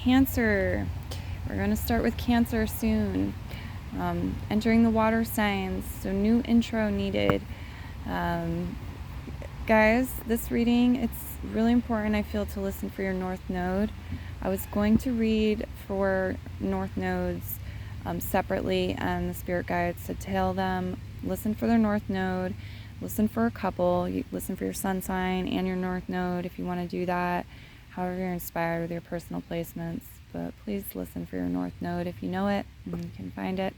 Cancer. We're going to start with Cancer soon. Entering the water signs, so new intro needed. Guys, this reading, it's really important, I feel, to listen for your North Node. I was going to read for North Nodes separately, and the Spirit Guides said tell them, listen for their North Node, listen for a couple, you listen for your Sun sign and your North Node if you want to do that, however you're inspired with your personal placements. But please listen for your North Node if you know it and you can find it.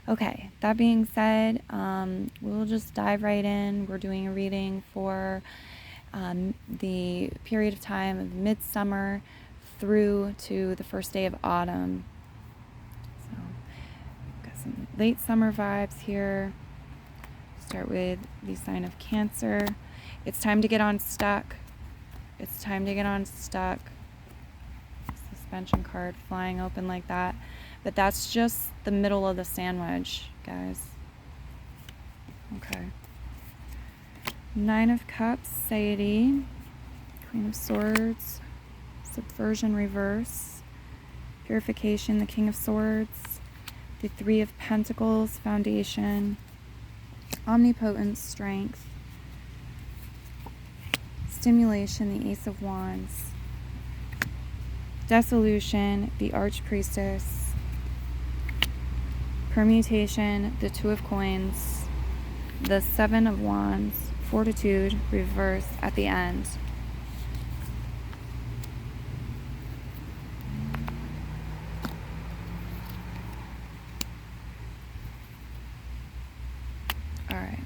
Okay, that being said, we'll just dive right in. We're doing a reading for the period of time of midsummer through to the first day of autumn. So, got some late summer vibes here. Start with the sign of Cancer. It's time to get unstuck. It's time to get unstuck. Suspension card flying open like that. But that's just the middle of the sandwich, guys. Okay. Nine of Cups, Satiety. Queen of Swords. Subversion, reverse. Purification, the King of Swords. The Three of Pentacles, Foundation. Omnipotence, Strength. Stimulation, the Ace of Wands. Dissolution, the Archpriestess. Permutation, the Two of Coins, the Seven of Wands, Fortitude, reverse at the end. All right.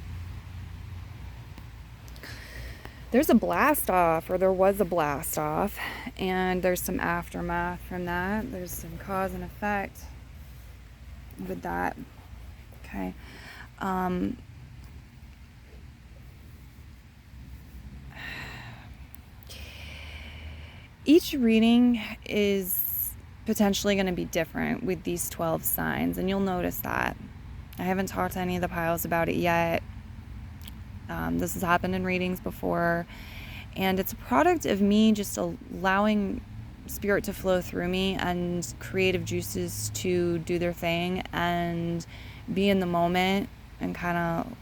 There's a blast off, or there was a blast off, and there's some aftermath from that. There's some cause and effect with that. Okay. Each reading is potentially going to be different with these 12 signs, and you'll notice that. I haven't talked to any of the piles about it yet. This has happened in readings before, and it's a product of me just allowing Spirit to flow through me and creative juices to do their thing and be in the moment and kind of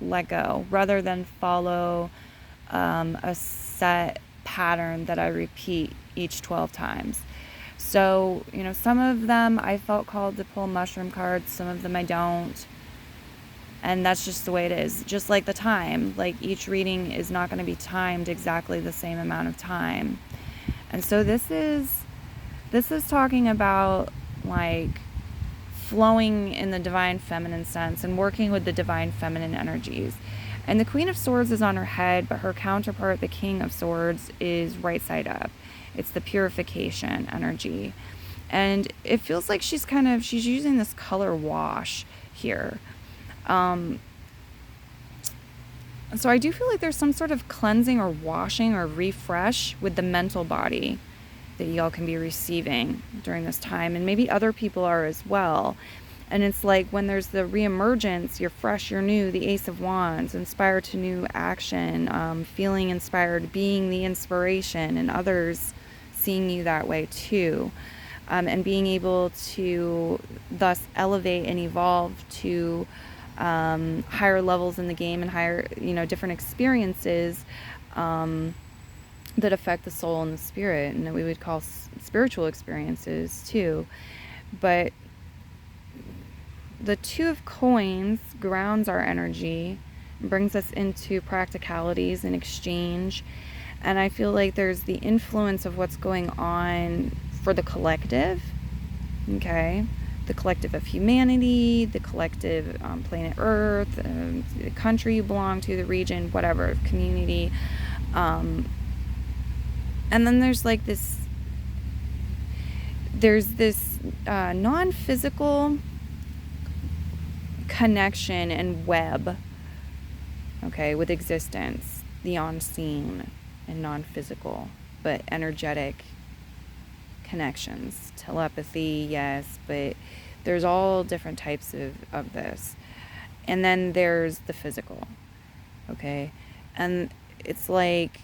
let go rather than follow a set pattern that I repeat each 12 times. So, some of them I felt called to pull mushroom cards, some of them I don't. And that's just the way it is. Just like the time, like each reading is not going to be timed exactly the same amount of time. And so this is talking about like flowing in the divine feminine sense and working with the divine feminine energies. And the Queen of Swords is on her head, but her counterpart, the King of Swords, is right side up. It's the purification energy. And it feels like she's using this color wash here. So I do feel like there's some sort of cleansing or washing or refresh with the mental body that y'all can be receiving during this time. And maybe other people are as well. And it's like when there's the reemergence, you're fresh, you're new, the Ace of Wands, inspired to new action, feeling inspired, being the inspiration, and others seeing you that way too. And being able to thus elevate and evolve to higher levels in the game and higher, different experiences that affect the soul and the spirit, and that we would call spiritual experiences too. But the Two of Coins grounds our energy, brings us into practicalities and exchange. And I feel like there's the influence of what's going on for the collective, okay? The collective of humanity, the collective planet Earth, the country you belong to, the region, whatever, community. And then there's like this, non-physical connection and web, okay, with existence, the unseen and non-physical, but energetic connections. Telepathy, yes, but there's all different types of this. And then there's the physical, okay? And it's like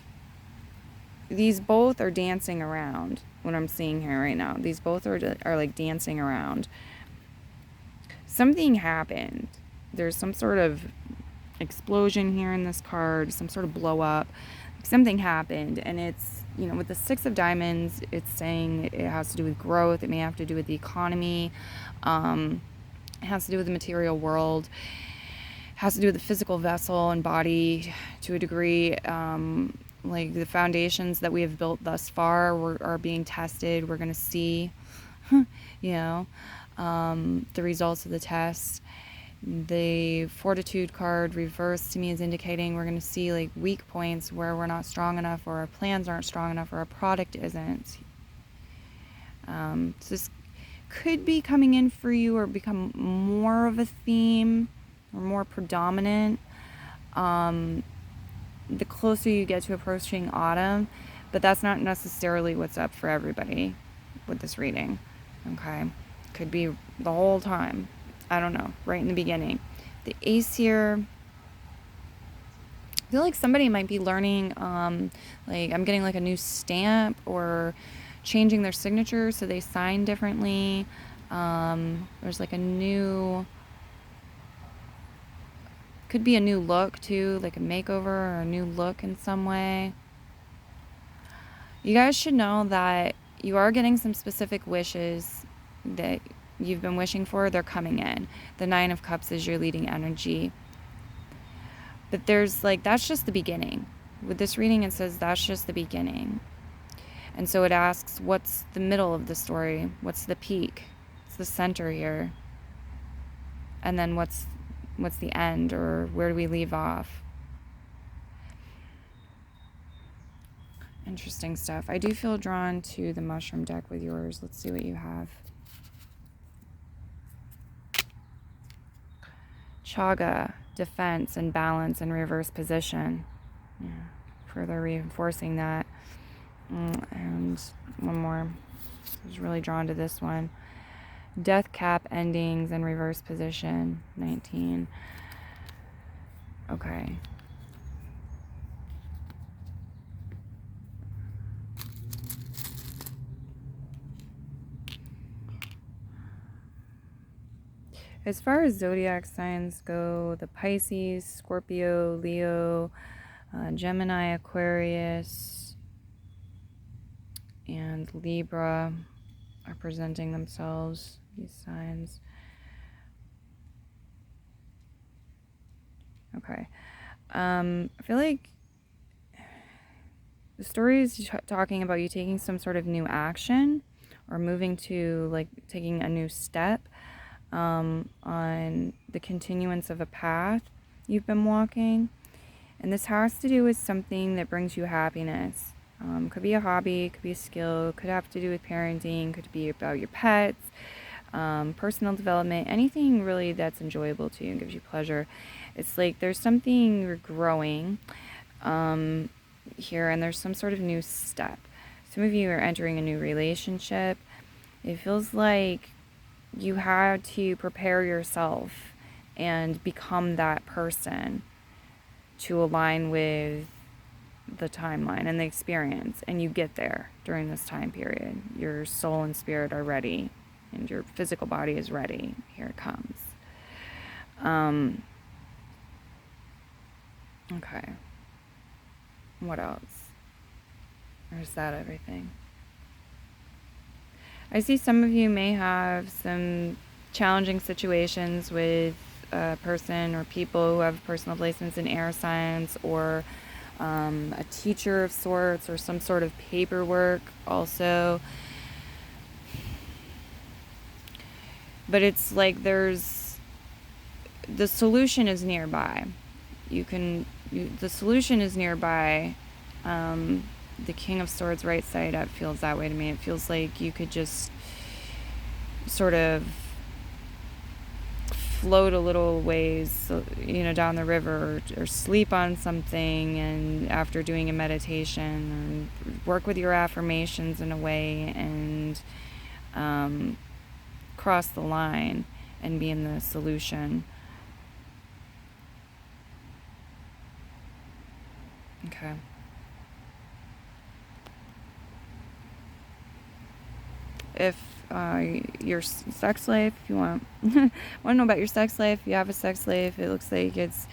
these both are dancing around. What I'm seeing here right now, these both are like dancing around. Something happened. There's some sort of explosion here in this card, some sort of blow up. Something happened, and it's, you know, with the Six of Diamonds, it's saying it has to do with growth. It may have to do with the economy. It has to do with the material world. It has to do with the physical vessel and body to a degree. Like the foundations that we have built thus far are being tested. We're going to see, you know, the results of the test. The Fortitude card reversed to me is indicating we're going to see like weak points where we're not strong enough, or our plans aren't strong enough, or our product isn't. So this could be coming in for you, or become more of a theme, or more predominant the closer you get to approaching autumn, but that's not necessarily what's up for everybody with this reading. Okay, could be the whole time. I don't know, right in the beginning. The Ace here, I feel like somebody might be learning, like I'm getting like a new stamp, or changing their signature so they sign differently. There's like a new, could be a new look too, like a makeover or a new look in some way. You guys should know that you are getting some specific wishes that you've been wishing for. They're coming in. The Nine of Cups is your leading energy. But there's like, that's just the beginning. With this reading, it says that's just the beginning. And so it asks, what's the middle of the story? What's the peak? What's the center here? And then what's the end, or where do we leave off? Interesting stuff. I do feel drawn to the mushroom deck with yours. Let's see what you have. Chaga, defense and balance in reverse position. Yeah, further reinforcing that. And one more. I was really drawn to this one. Death cap endings in reverse position. 19. Okay. As far as zodiac signs go, the Pisces, Scorpio, Leo, Gemini, Aquarius, and Libra are presenting themselves, these signs. Okay. I feel like the story is talking about you taking some sort of new action, or moving to, like, taking a new step on the continuance of a path you've been walking. And this has to do with something that brings you happiness. Could be a hobby, could be a skill, could have to do with parenting, could be about your pets, personal development, anything really that's enjoyable to you and gives you pleasure. It's like there's something you're growing here, and there's some sort of new step. Some of you are entering a new relationship. It feels like you had to prepare yourself and become that person to align with the timeline and the experience, and you get there during this time period. Your soul and spirit are ready, and your physical body is ready. Here it comes. Okay. What else? Or is that everything? I see some of you may have some challenging situations with a person or people who have personal placements in air signs, or a teacher of sorts, or some sort of paperwork also. But it's like the solution is nearby. The solution is nearby. The King of Swords right side up feels that way to me. It feels like you could just sort of float a little ways, down the river, or sleep on something, and after doing a meditation, or work with your affirmations in a way, and cross the line and be in the solution. Okay. if your sex life, if you want to know about your sex life, if you have a sex life, it looks like it's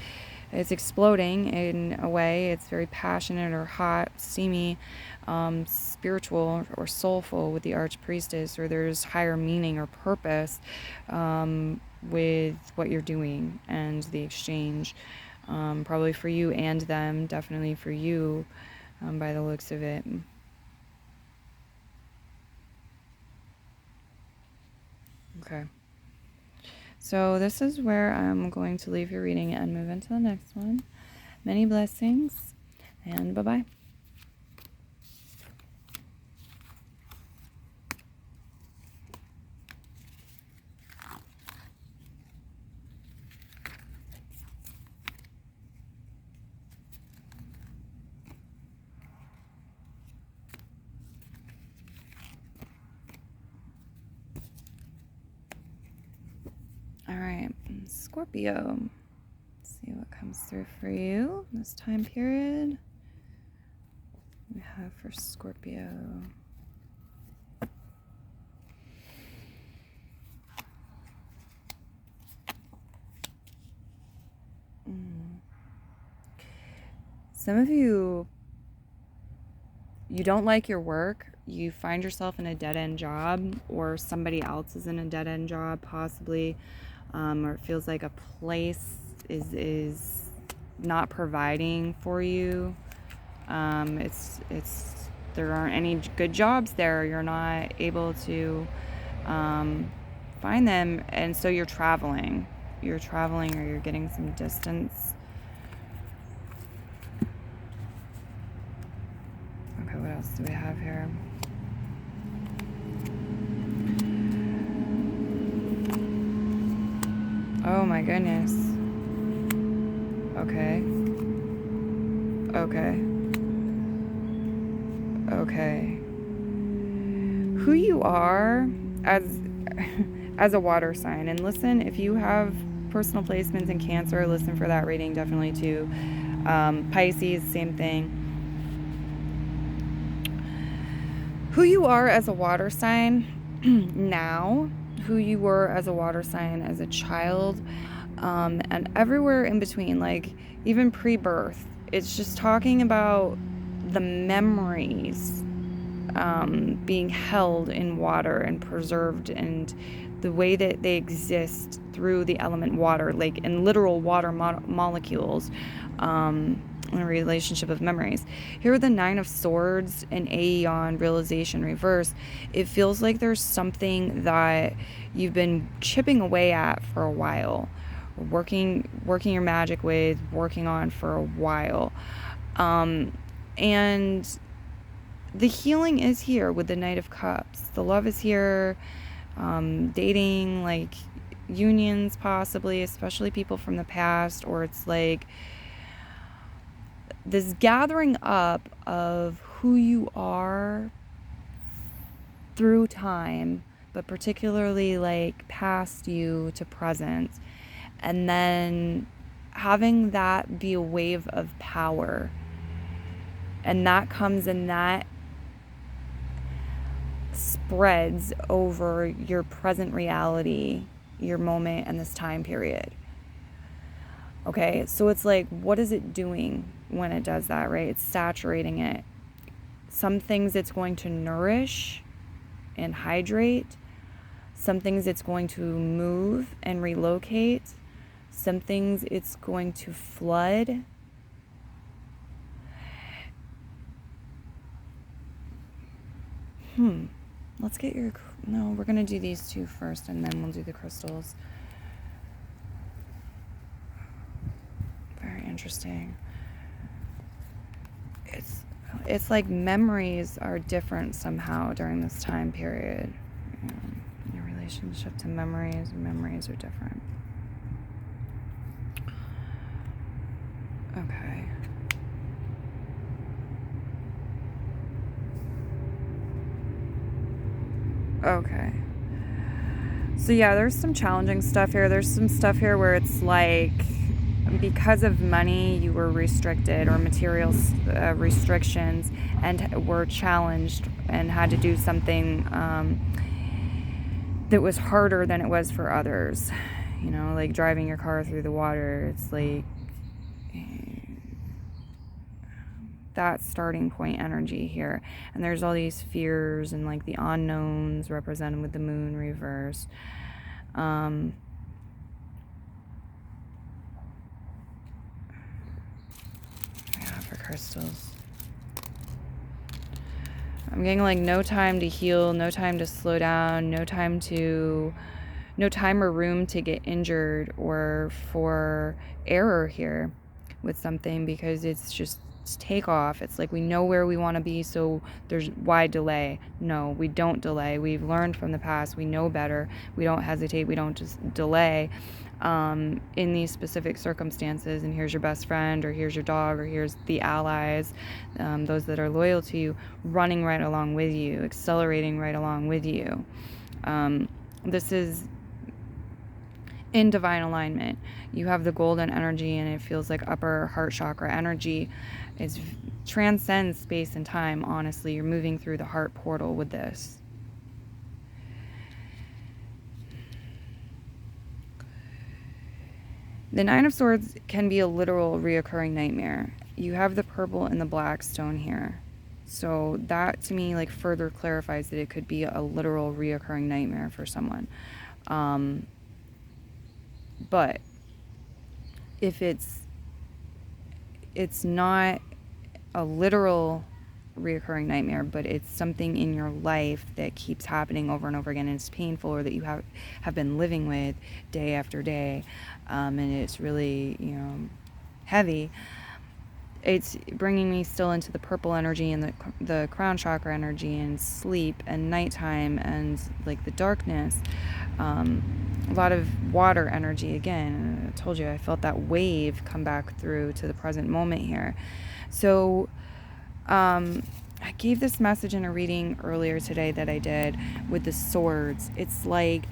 exploding in a way. It's very passionate or hot, steamy, spiritual or soulful with the Archpriestess, or there's higher meaning or purpose with what you're doing and the exchange. Probably for you and them, definitely for you by the looks of it. Okay. So this is where I'm going to leave your reading and move into the next one. Many blessings, and bye-bye. All right, Scorpio. Let's see what comes through for you this time period. We have for Scorpio. Some of you don't like your work. You find yourself in a dead-end job, or somebody else is in a dead-end job possibly, or it feels like a place is not providing for you. It's there aren't any good jobs there. You're not able to find them, and so you're traveling, or you're getting some distance. Okay, what else do we have here? Oh my goodness. Okay. Who you are as a water sign, and listen, if you have personal placements in Cancer, listen for that reading definitely too. Pisces, same thing. Who you are as a water sign now, who you were as a water sign as a child, and everywhere in between, like even pre-birth. It's just talking about the memories being held in water and preserved, and the way that they exist through the element water, like in literal water molecules, in a relationship of memories. Here with the Nine of Swords and Aeon realization reverse, it feels like there's something that you've been chipping away at for a while, working your magic with, working on for a while, and the healing is here with the Knight of Cups. The love is here, dating, like unions possibly, especially people from the past, or it's like this gathering up of who you are through time, but particularly like past you to present, and then having that be a wave of power, and that comes in that spreads over your present reality, your moment, and this time period. Okay, so it's like, what is it doing when it does that, right? It's saturating it. Some things it's going to nourish and hydrate. Some things it's going to move and relocate. Some things it's going to flood. Let's get your... No, we're going to do these two first, and then we'll do the crystals. Very interesting. It's like memories are different somehow during this time period. Your relationship to memories are different. Okay. Okay. So yeah, there's some challenging stuff here. There's some stuff here where it's like, because of money, you were restricted, or material restrictions, and were challenged and had to do something that was harder than it was for others. You know, like driving your car through the water. It's like that starting point energy here. And there's all these fears and like the unknowns represented with the moon reverse. Yeah, for crystals. I'm getting like no time to heal, no time to slow down, no time or room to get injured or for error here with something, because it's just takeoff. It's like we know where we want to be, so there's why delay? No, we don't delay. We've learned from the past. We know better. We don't hesitate. We don't just delay in these specific circumstances. And here's your best friend, or here's your dog, or here's the allies, those that are loyal to you, running right along with you, accelerating right along with you. This is in divine alignment. You have the golden energy, and it feels like upper heart chakra energy. It transcends space and time. Honestly, you're moving through the heart portal with this. The Nine of Swords can be a literal reoccurring nightmare. You have the purple and the black stone here. So that to me like further clarifies that it could be a literal reoccurring nightmare for someone. But if it's not a literal reoccurring nightmare, but it's something in your life that keeps happening over and over again, and it's painful, or that you have been living with day after day, and it's really, you know, heavy, it's bringing me still into the purple energy and the crown chakra energy and sleep and nighttime and like the darkness. A lot of water energy again. I told you I felt that wave come back through to the present moment here. So I gave this message in a reading earlier today that I did with the swords. It's like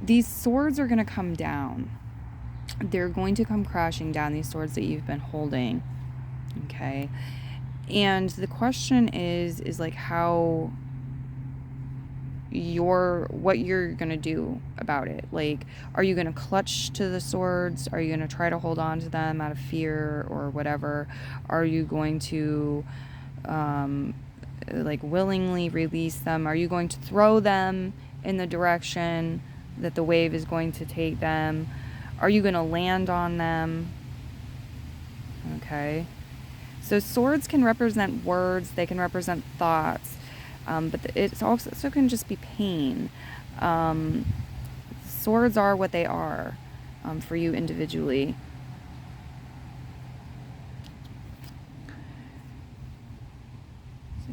these swords are going to come down. They're going to come crashing down, these swords that you've been holding. Okay. And the question is like how what you're going to do about it. Like, are you going to clutch to the swords? Are you going to try to hold on to them out of fear or whatever? Are you going to like willingly release them? Are you going to throw them in the direction that the wave is going to take them? Are you going to land on them? Okay. So swords can represent words, they can represent thoughts, but it also can just be pain. Swords are what they are for you individually.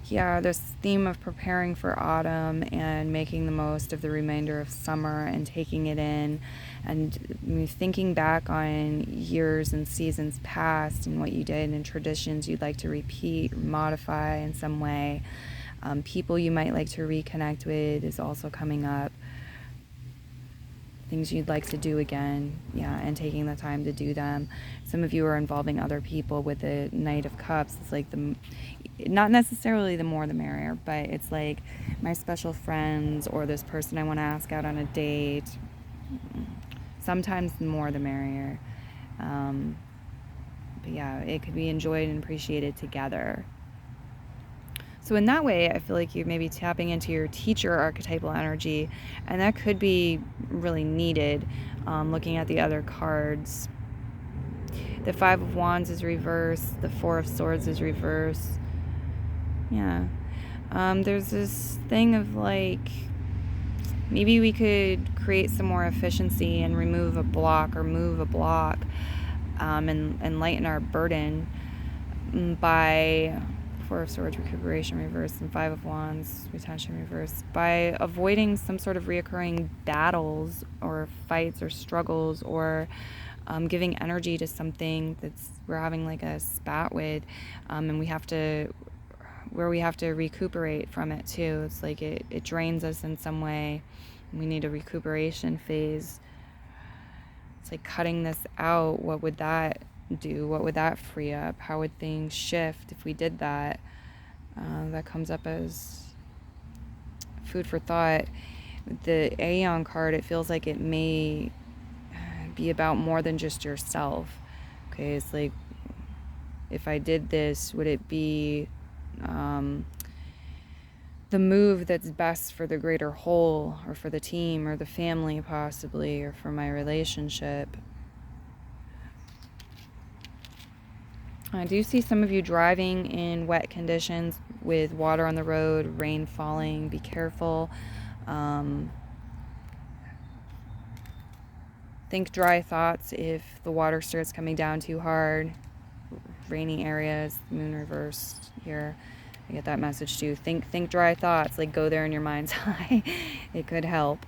Yeah, this theme of preparing for autumn and making the most of the remainder of summer and taking it in, and thinking back on years and seasons past and what you did and traditions you'd like to repeat or modify in some way. People you might like to reconnect with is also coming up. Things you'd like to do again, yeah, and taking the time to do them. Some of you are involving other people with the Knight of Cups. It's like not necessarily the more the merrier, but it's like my special friends or this person I want to ask out on a date. Sometimes the more the merrier. But yeah, it could be enjoyed and appreciated together. So in that way, I feel like you're maybe tapping into your teacher archetypal energy, and that could be really needed. Looking at the other cards, the Five of Wands is reversed, the Four of Swords is reversed. Yeah. There's this thing of like, maybe we could create some more efficiency and remove a block or move a block, and lighten our burden by Four of Swords, recuperation reversed, and Five of Wands, retention reversed, by avoiding some sort of reoccurring battles or fights or struggles, or giving energy to something that's we're having like a spat with, and we have to recuperate from it too. It's like it drains us in some way. We need a recuperation phase. It's like cutting this out. What would that do? What would that free up? How would things shift if we did that? That comes up as food for thought. the Aeon card, it feels like it may be about more than just yourself. Okay, it's like, if I did this, would it be the move that's best for the greater whole, or for the team, or the family possibly, or for my relationship? I do see some of you driving in wet conditions with water on the road, rain falling. Be careful. Think dry thoughts if the water starts coming down too hard. Rainy areas, moon reversed here. I get that message too. Think dry thoughts, like go there in your mind's eye. It could help.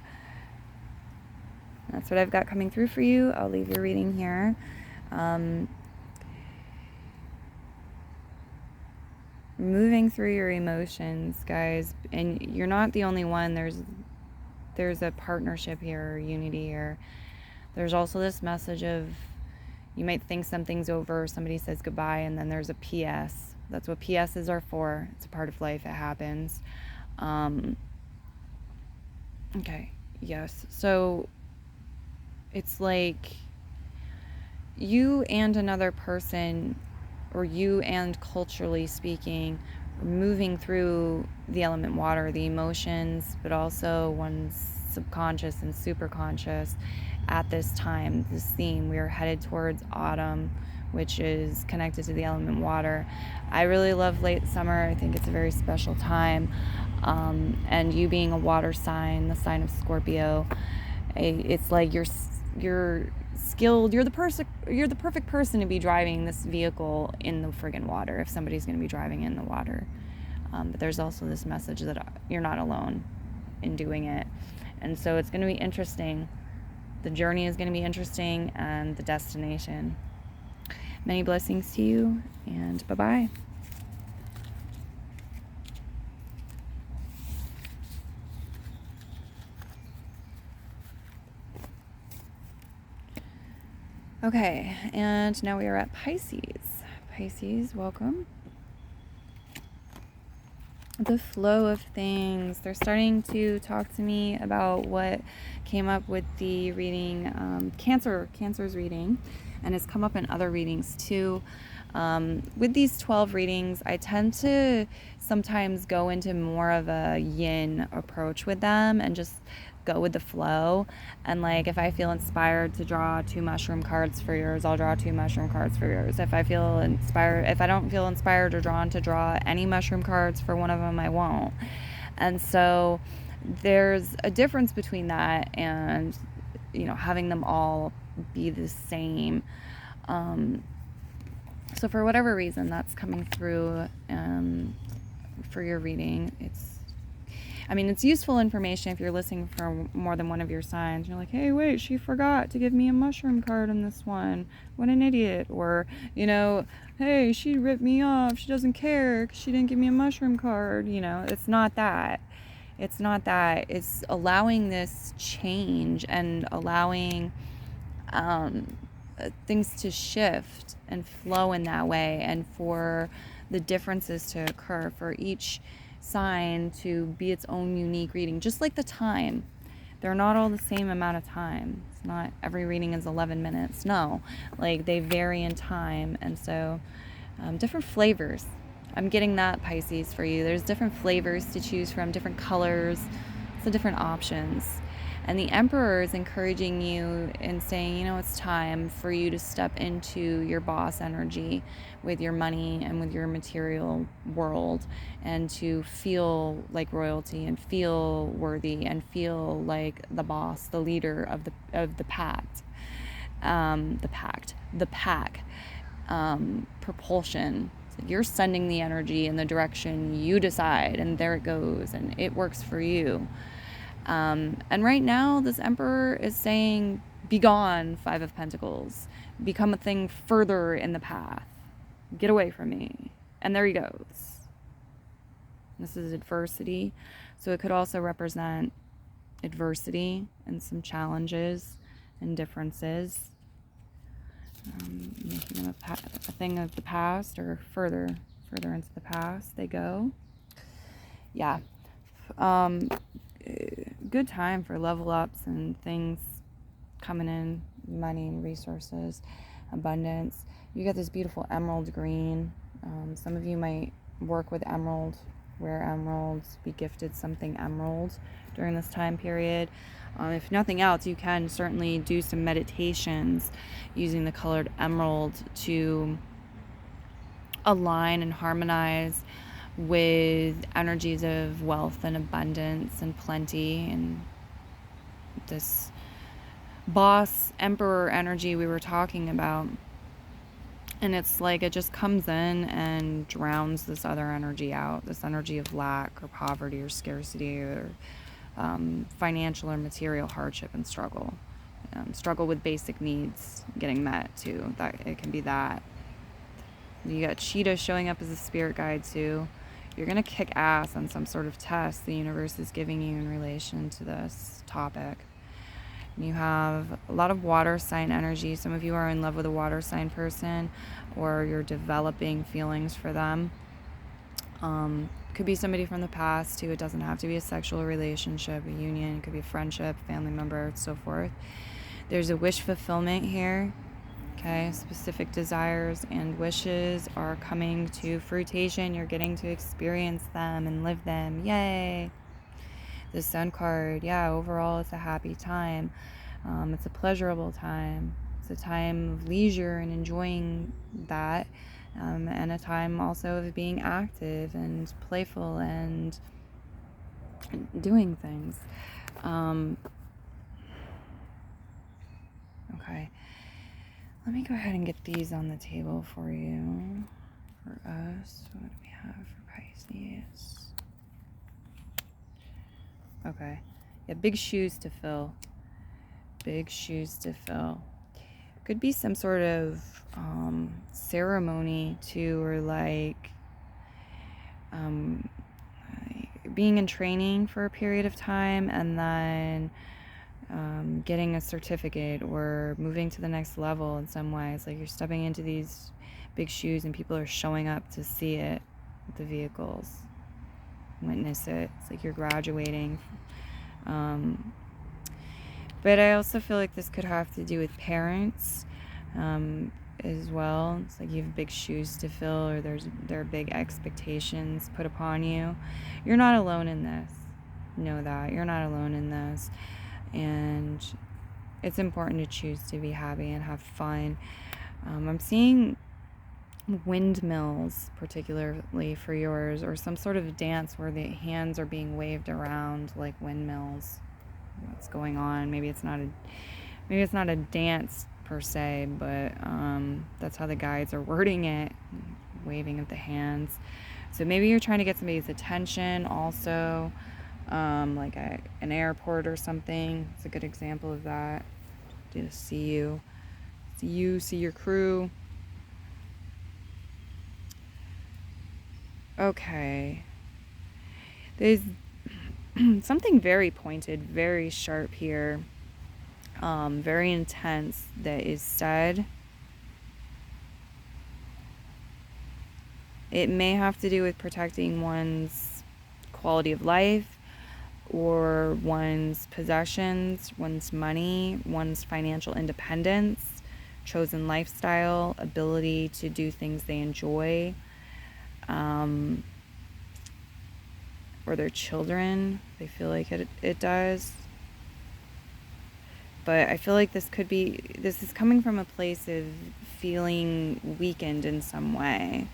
That's what I've got coming through for you. I'll leave your reading here. Moving through your emotions, guys, and you're not the only one. There's a partnership here, or unity here. There's also this message of, you might think something's over, somebody says goodbye, and then there's a PS. That's what PSs are for. It's a part of life. It happens. Okay. Yes. So it's like you and another person, or you and culturally speaking, are moving through the element water, the emotions, but also one's subconscious and superconscious at this time, this theme. We are headed towards autumn, which is connected to the element water. I really love late summer. I think it's a very special time. And you being a water sign, the sign of Scorpio, it's like you're skilled. You're the perfect person to be driving this vehicle in the friggin' water, if somebody's going to be driving in the water. But there's also this message that you're not alone in doing it. And so it's going to be interesting. The journey is going to be interesting, and the destination. Many blessings to you, and bye-bye. Okay, and now we are at Pisces. Pisces, welcome. The flow of things. They're starting to talk to me about what came up with the reading, Cancer's reading, and it's come up in other readings too. With these 12 readings, I tend to sometimes go into more of a yin approach with them and just go with the flow. And like, if I feel inspired to draw 2 mushroom cards for yours, I'll draw 2 mushroom cards for yours. If I don't feel inspired or drawn to draw any mushroom cards for one of them, I won't. And so there's a difference between that and, having them all be the same. So for whatever reason, that's coming through for your reading. It's useful information if you're listening for more than one of your signs. You're like, hey, wait, she forgot to give me a mushroom card in this one. What an idiot. Or, hey, she ripped me off. She doesn't care because she didn't give me a mushroom card. It's not that. It's not that. It's allowing this change and allowing things to shift and flow in that way, and for the differences to occur, for each sign to be its own unique reading, just like the time. They're not all the same amount of time. It's not every reading is 11 minutes. No, like they vary in time, and so different flavors. I'm getting that, Pisces, for you. There's different flavors to choose from, different colors, so different options. And the Emperor is encouraging you and saying, it's time for you to step into your boss energy with your money and with your material world, and to feel like royalty and feel worthy and feel like the boss, the leader of the pact, the pack, propulsion. So you're sending the energy in the direction you decide, and there it goes, and it works for you. And right now, this Emperor is saying, be gone, 5 of Pentacles. Become a thing further in the path. Get away from me. And there he goes. This is adversity. So it could also represent adversity and some challenges and differences. Making them a thing of the past, or further into the past they go. Yeah. good time for level ups and things coming in, money and resources, abundance. You got this beautiful emerald green. Some of you might work with emerald, wear emeralds, be gifted something emerald during this time period. If nothing else, you can certainly do some meditations using the colored emerald to align and harmonize with energies of wealth and abundance and plenty, and this boss emperor energy we were talking about. And it's like it just comes in and drowns this other energy out, this energy of lack or poverty or scarcity or financial or material hardship and struggle. Struggle with basic needs getting met too. That it can be that. You got Cheetah showing up as a spirit guide too. You're going to kick ass on some sort of test the universe is giving you in relation to this topic. You have a lot of water sign energy. Some of you are in love with a water sign person, or you're developing feelings for them. Could be somebody from the past too. It doesn't have to be a sexual relationship, a union. It could be a friendship, family member, so forth. There's a wish fulfillment here. Okay, specific desires and wishes are coming to fruition. You're getting to experience them and live them. Yay! The Sun card, yeah, overall it's a happy time. It's a pleasurable time. It's a time of leisure and enjoying that, and a time also of being active and playful and doing things. Okay, let me go ahead and get these on the table for you. For us, what do we have for Pisces? Okay, yeah, big shoes to fill. Big shoes to fill. Could be some sort of ceremony too, or like being in training for a period of time and then getting a certificate or moving to the next level in some ways. Like you're stepping into these big shoes and people are showing up to see it with the vehicles, witness it. It's like you're graduating. But I also feel like this could have to do with parents as well. It's like you have big shoes to fill, or there are big expectations put upon you. You're not alone in this. Know that. You're not alone in this. And it's important to choose to be happy and have fun. I'm seeing windmills, particularly for yours, or some sort of dance where the hands are being waved around like windmills. What's going on? Maybe it's not a dance per se, but that's how the guides are wording it, waving of the hands. So maybe you're trying to get somebody's attention also, like an airport or something. It's a good example of that. To see your crew. Okay, there's something very pointed, very sharp here, very intense that is said. It may have to do with protecting one's quality of life or one's possessions, one's money, one's financial independence, chosen lifestyle, ability to do things they enjoy, or their children. They feel like it does. But I feel like this is coming from a place of feeling weakened in some way,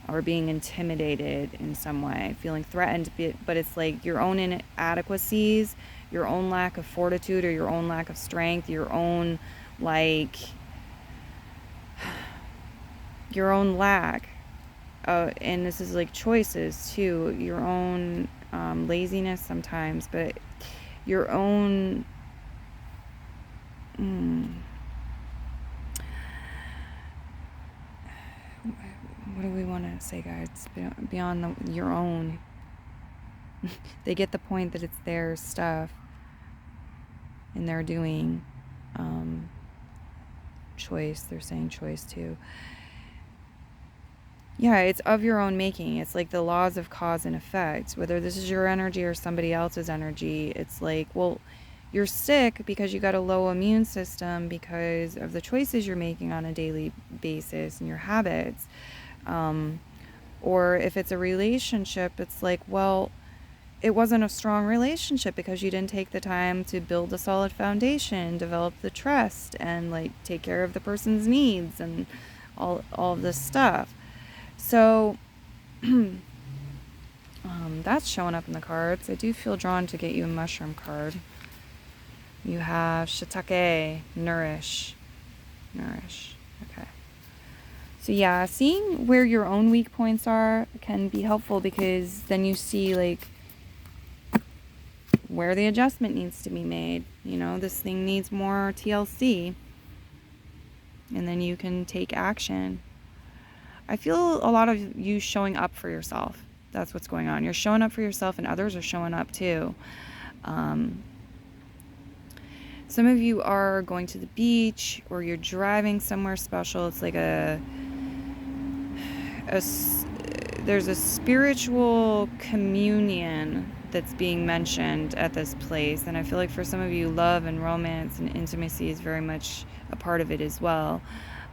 or being intimidated in some way, feeling threatened, but it's like your own inadequacies, your own lack of fortitude, or your own lack of strength, your own your own lack. And this is like choices too, your own laziness sometimes, but your own what do we want to say, guys? Beyond your own. They get the point that it's their stuff and they're doing choice. They're saying choice too. Yeah, it's of your own making. It's like the laws of cause and effect. Whether this is your energy or somebody else's energy, it's like, well, you're sick because you got a low immune system because of the choices you're making on a daily basis and your habits. Um, or if it's a relationship, it's like, well, it wasn't a strong relationship because you didn't take the time to build a solid foundation, develop the trust, and like take care of the person's needs and all of this stuff. So that's showing up in the cards. I do feel drawn to get you a mushroom card. You have shiitake, nourish. Okay. So yeah, seeing where your own weak points are can be helpful because then you see like where the adjustment needs to be made. You know, this thing needs more TLC. And then you can take action. I feel a lot of you showing up for yourself. That's what's going on. You're showing up for yourself and others are showing up too. Some of you are going to the beach or you're driving somewhere special. It's like there's a spiritual communion that's being mentioned at this place. And I feel like for some of you, love and romance and intimacy is very much a part of it as well.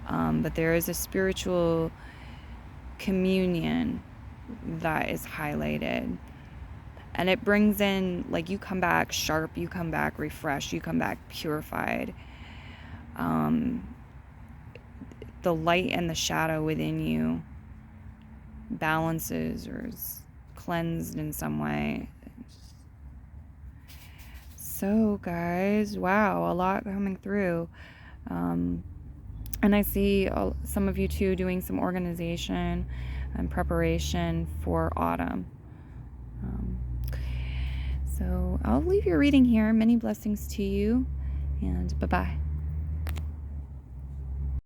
But there is a spiritual communion that is highlighted. And it brings in, like, you come back sharp, you come back refreshed, you come back purified. The light and the shadow within you balances or is cleansed in some way. So, guys, wow, a lot coming through. And I see some of you, too, doing some organization and preparation for autumn. So I'll leave your reading here. Many blessings to you, and bye-bye.